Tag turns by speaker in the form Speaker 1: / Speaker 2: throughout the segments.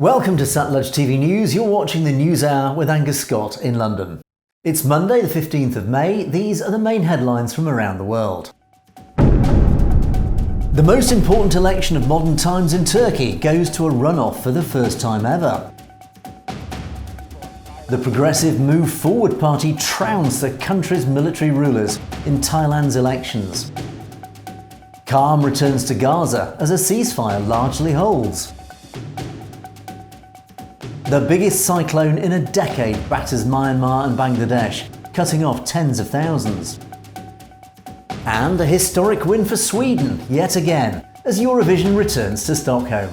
Speaker 1: Welcome to Satluj TV News. You're watching the News Hour with Angus Scott in London. It's Monday the 15th of May. These are the main headlines from around the world. The most important election of modern times in Turkey goes to a runoff for the first time ever. The progressive Move Forward party trounced the country's military rulers in Thailand's elections. Calm returns to Gaza as a ceasefire largely holds. The biggest cyclone in a decade batters Myanmar and Bangladesh, cutting off tens of thousands. And a historic win for Sweden, yet again, as Eurovision returns to Stockholm.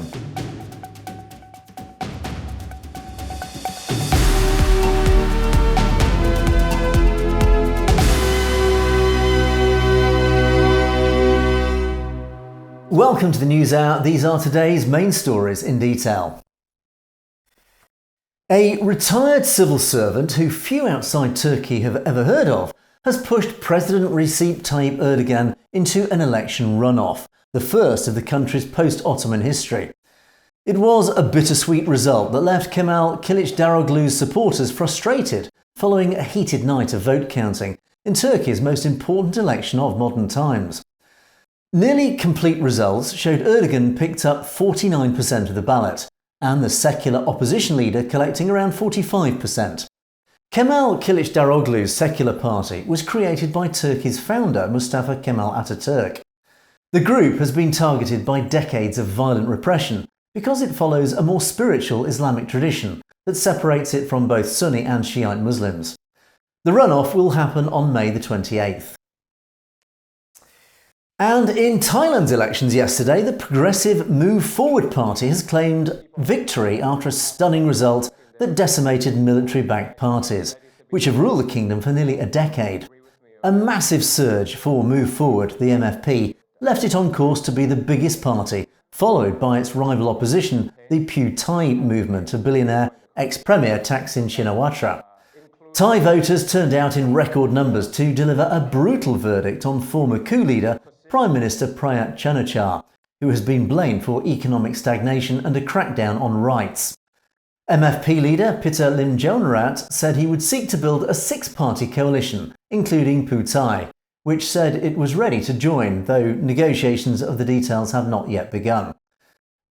Speaker 1: Welcome to the News Hour. These are today's main stories in detail. A retired civil servant who few outside Turkey have ever heard of has pushed President Recep Tayyip Erdogan into an election runoff, the first of the country's post-Ottoman history. It was a bittersweet result that left Kemal Kılıçdaroğlu's supporters frustrated following a heated night of vote counting in Turkey's most important election of modern times. Nearly complete results showed Erdogan picked up 49% of the ballot, and the secular opposition leader collecting around 45%. Kemal Kılıçdaroğlu's secular party was created by Turkey's founder Mustafa Kemal Atatürk. The group has been targeted by decades of violent repression because it follows a more spiritual Islamic tradition that separates it from both Sunni and Shiite Muslims. The runoff will happen on May the 28th. And in Thailand's elections yesterday, the progressive Move Forward party has claimed victory after a stunning result that decimated military-backed parties, which have ruled the kingdom for nearly a decade. A massive surge for Move Forward, the MFP, left it on course to be the biggest party, followed by its rival opposition, the Pheu Thai movement of billionaire ex-premier Thaksin Shinawatra. Thai voters turned out in record numbers to deliver a brutal verdict on former coup leader Prime Minister Prayut Chan-o-cha, who has been blamed for economic stagnation and a crackdown on rights. MFP leader Peter Limjaroenrat said he would seek to build a six-party coalition, including Pheu Thai, which said it was ready to join, though negotiations of the details have not yet begun.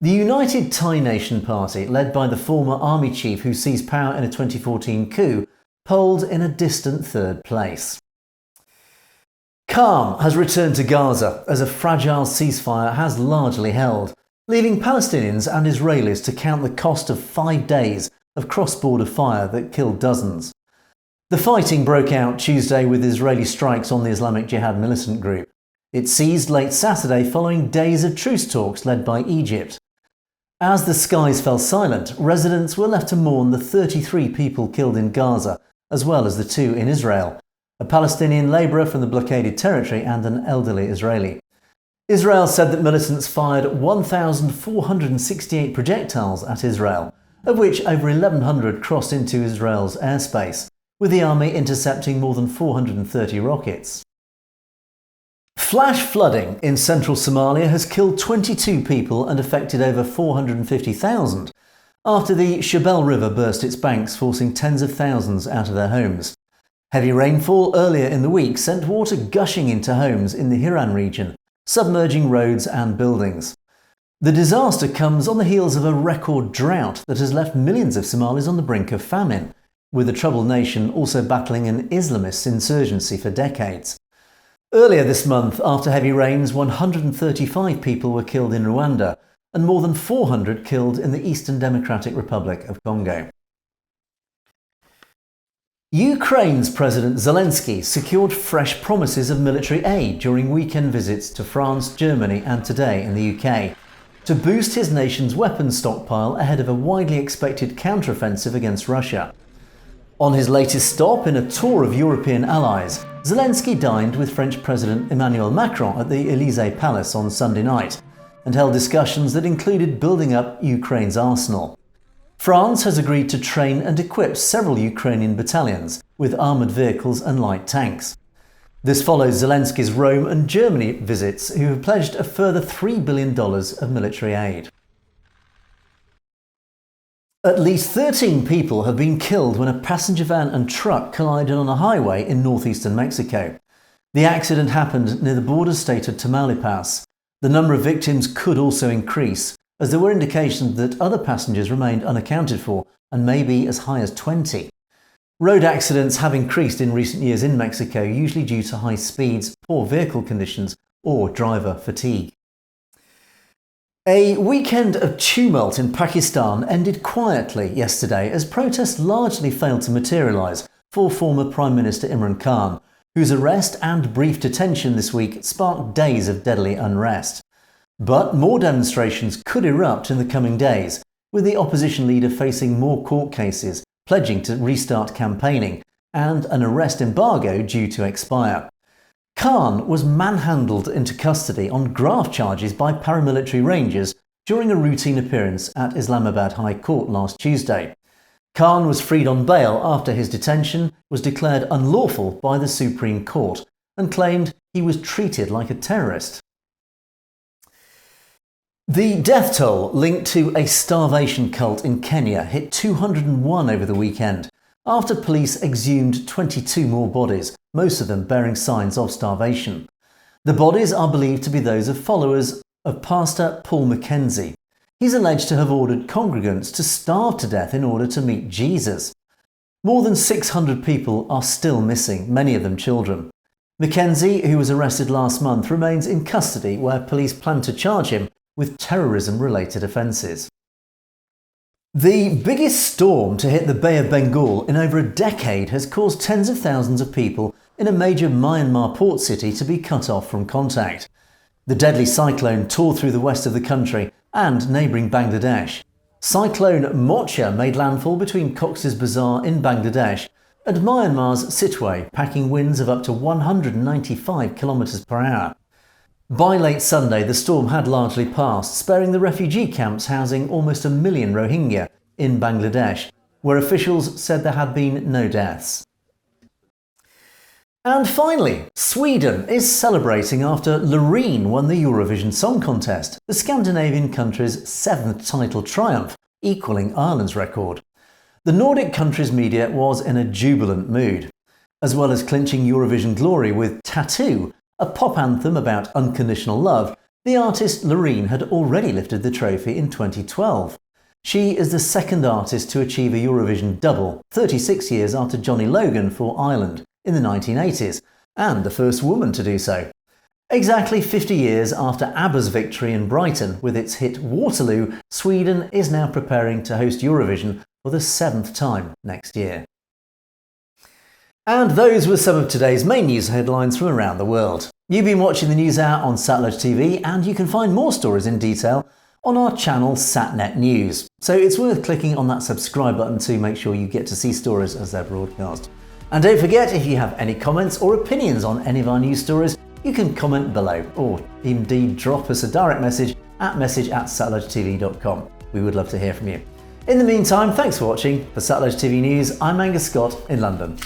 Speaker 1: The United Thai Nation Party, led by the former army chief who seized power in a 2014 coup, polled in a distant third place. Calm has returned to Gaza as a fragile ceasefire has largely held, leaving Palestinians and Israelis to count the cost of 5 days of cross-border fire that killed dozens. The fighting broke out Tuesday with Israeli strikes on the Islamic Jihad militant group. It ceased late Saturday following days of truce talks led by Egypt. As the skies fell silent, residents were left to mourn the 33 people killed in Gaza, as well as the 2 in Israel, a Palestinian labourer from the blockaded territory and an elderly Israeli. Israel said that militants fired 1,468 projectiles at Israel, of which over 1,100 crossed into Israel's airspace, with the army intercepting more than 430 rockets. Flash flooding in central Somalia has killed 22 people and affected over 450,000 after the Shabelle River burst its banks, forcing tens of thousands out of their homes. Heavy rainfall earlier in the week sent water gushing into homes in the Hiran region, submerging roads and buildings. The disaster comes on the heels of a record drought that has left millions of Somalis on the brink of famine, with the troubled nation also battling an Islamist insurgency for decades. Earlier this month, after heavy rains, 135 people were killed in Rwanda and more than 400 killed in the Eastern Democratic Republic of Congo. Ukraine's President Zelensky secured fresh promises of military aid during weekend visits to France, Germany and today in the UK, to boost his nation's weapons stockpile ahead of a widely expected counteroffensive against Russia. On his latest stop in a tour of European allies, Zelensky dined with French President Emmanuel Macron at the Élysée Palace on Sunday night and held discussions that included building up Ukraine's arsenal. France has agreed to train and equip several Ukrainian battalions with armoured vehicles and light tanks. This follows Zelensky's Rome and Germany visits, who have pledged a further $3 billion of military aid. At least 13 people have been killed when a passenger van and truck collided on a highway in northeastern Mexico. The accident happened near the border state of Tamaulipas. The number of victims could also increase, as there were indications that other passengers remained unaccounted for and may be as high as 20. Road accidents have increased in recent years in Mexico, usually due to high speeds, poor vehicle conditions, or driver fatigue. A weekend of tumult in Pakistan ended quietly yesterday as protests largely failed to materialise for former Prime Minister Imran Khan, whose arrest and brief detention this week sparked days of deadly unrest. But more demonstrations could erupt in the coming days, with the opposition leader facing more court cases, pledging to restart campaigning, and an arrest embargo due to expire. Khan was manhandled into custody on graft charges by paramilitary rangers during a routine appearance at Islamabad High Court last Tuesday. Khan was freed on bail after his detention was declared unlawful by the Supreme Court and claimed he was treated like a terrorist. The death toll linked to a starvation cult in Kenya hit 201 over the weekend, after police exhumed 22 more bodies, most of them bearing signs of starvation. The bodies are believed to be those of followers of Pastor Paul Mackenzie. He's alleged to have ordered congregants to starve to death in order to meet Jesus. More than 600 people are still missing, many of them children. Mackenzie, who was arrested last month, remains in custody where police plan to charge him with terrorism-related offences. The biggest storm to hit the Bay of Bengal in over a decade has caused tens of thousands of people in a major Myanmar port city to be cut off from contact. The deadly cyclone tore through the west of the country and neighbouring Bangladesh. Cyclone Mocha made landfall between Cox's Bazar in Bangladesh and Myanmar's Sittwe, packing winds of up to 195 km/h. By late Sunday, the storm had largely passed, sparing the refugee camps housing almost 1 million Rohingya in Bangladesh, where officials said there had been no deaths. And finally, Sweden is celebrating after Loreen won the Eurovision Song Contest, the Scandinavian country's 7th title triumph, equalling Ireland's record. The Nordic country's media was in a jubilant mood. As well as clinching Eurovision glory with Tattoo, a pop anthem about unconditional love, the artist Loreen had already lifted the trophy in 2012. She is the second artist to achieve a Eurovision double, 36 years after Johnny Logan for Ireland in the 1980s, and the first woman to do so. Exactly 50 years after ABBA's victory in Brighton with its hit Waterloo, Sweden is now preparing to host Eurovision for the 7th time next year. And those were some of today's main news headlines from around the world. You've been watching the News Hour on Satluj TV, and you can find more stories in detail on our channel Satnet News. So it's worth clicking on that subscribe button to make sure you get to see stories as they're broadcast. And don't forget, if you have any comments or opinions on any of our news stories, you can comment below, or indeed drop us a direct message at message@satlujtv.com. We would love to hear from you. In the meantime, thanks for watching. For Satluj TV News, I'm Angus Scott in London.